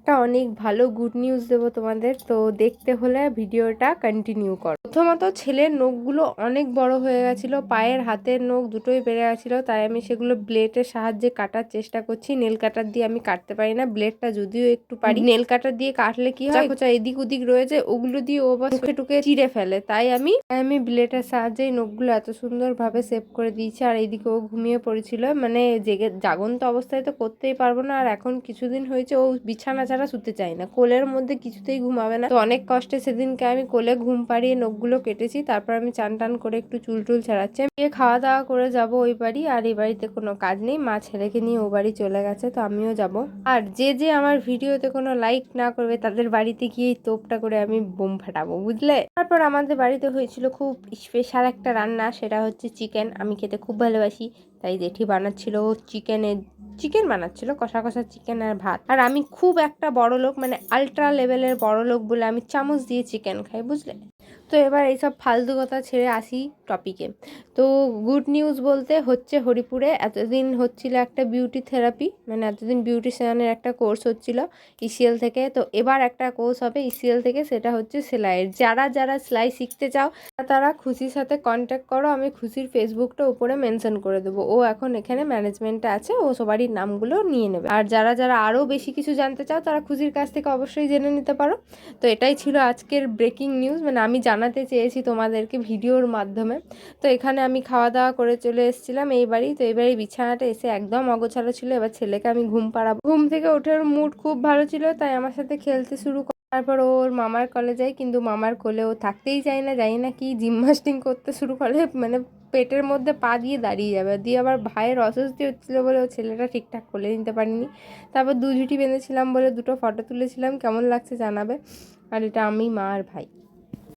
একটা অনেক ভালো গুড নিউজ দেবো তোমাদের, তো দেখতে হলে ভিডিওটা কন্টিনিউ করো। প্রথমত ছেলের নখগুলো অনেক বড় হয়ে গেছিলো, পায়ের হাতের নখ দুটোই বেড়ে গেছিলো, তাই আমি সেগুলো ব্লেডের সাহায্যে কাটার চেষ্টা করছি। নেল কাটার দিয়ে আমি কাটতে পারি না, ব্লেডটা যদিও একটু পারি। নেল কাটার দিয়ে কাটলে কি হয়, কোচা এদিক ওদিক রয়েছে ওগুলো দিয়ে ও বা মুখে টুকে চিড়ে ফেলে, তাই আমি ব্লেডের সাহায্যে নখগুলো এত সুন্দরভাবে সেভ করে দিয়েছি। আর এইদিকে ও ঘুমিয়ে পড়েছিল, মানে জাগন্ত অবস্থায় তো করতেই পারবো না। আর এখন কিছুদিন হয়েছে ও বিছানা ছাড়া শুতে চায় না, কোলের মধ্যে কিছুতেই ঘুমাবে না। তো অনেক কষ্টে সেদিনকে আমি কোলে ঘুম পাড়িয়ে নখগুলো কেটেছি। তারপর আমি চান টান করে একটু চুল টুল ছাড়াচ্ছি, গিয়ে খাওয়া দাওয়া করে যাব ওই বাড়ি। আর এই বাড়িতে কোনো কাজ নেই, মা ছেলেকে নিয়ে ও বাড়ি চলে গেছে, তো আমিও যাব। আর যে আমার ভিডিওতে কোনো লাইক না করবে তাদের বাড়িতে গিয়ে তোপটা করে আমি বোম ফাটাবো, বুঝলে। তারপর আমাদের বাড়িতে হয়েছিল খুব স্পেশাল একটা রান্না, সেটা হচ্ছে চিকেন। আমি খেতে খুব ভালোবাসি, তাই জেঠি বানাচ্ছিল চিকেন বানাচ্ছিল, কষা কষা চিকেন আর ভাত। আর আমি খুব একটা বড় লোক, মানে আলট্রা লেভেলের বড় লোক বলে আমি চামচ দিয়ে চিকেন খাই, বুঝলে। তো এবার এইসব ফালতু কথা ছেড়ে আসি টপিকে। তো গুড নিউজ বলতে হচ্ছে হরিপুরে এতদিন হচ্ছিল একটা বিউটি থেরাপি, মানে এতদিন বিউটিশিয়ানের একটা কোর্স হচ্ছিল ইসিএল থেকে। তো এবার একটা কোর্স হবে ইসিএল থেকে, সেটা হচ্ছে সেলাইয়ের। যারা সেলাই শিখতে চাও তারা খুশির সাথে কন্ট্যাক্ট করো, আমি খুশির ফেসবুকটা উপরে মেনশন করে দেবো। ও এখন এখানে ম্যানেজমেন্টে আছে, ও সবারই নামগুলো নিয়ে নেবে। আর যারা আরও বেশি কিছু জানতে চাও তারা খুশির কাছ থেকে অবশ্যই জেনে নিতে পারো। তো এটাই ছিল আজকের ব্রেকিং নিউজ, মানে আমি জানাতে চেয়েছি তোমাদেরকে ভিডিওর মাধ্যমে। তো এখানে আমি খাওয়া দাওয়া করে চলে এসেছিলাম এই বাড়ি। তো এই বাড়ির বিছানাটা এসে একদম অগোছালো ছিল, এবার ছেলেকে আমি ঘুম পাড়াবো। ঘুম থেকে ওঠার মুড খুব ভালো ছিল, তাই আমার সাথে খেলতে শুরু করে। তারপর ওর মামার কলে যায়, কিন্তু মামার কোলে ও থাকতেই চায় না, জানি না কি জিমনাস্টিং করতে শুরু করে, মানে পেটের মধ্যে পা দিয়ে দাঁড়িয়ে যাবে। দিয়ে আবার ভাইয়ের অস্বস্তি হচ্ছিলো বলে ও ছেলেটা ঠিকঠাক কোলে নিতে পারিনি। তারপর 2 ঝুঁটি বেঁধেছিলাম বলে 2টো ফটো তুলেছিলাম, কেমন লাগছে জানাবে। আর এটা আমি, মা আর ভাই।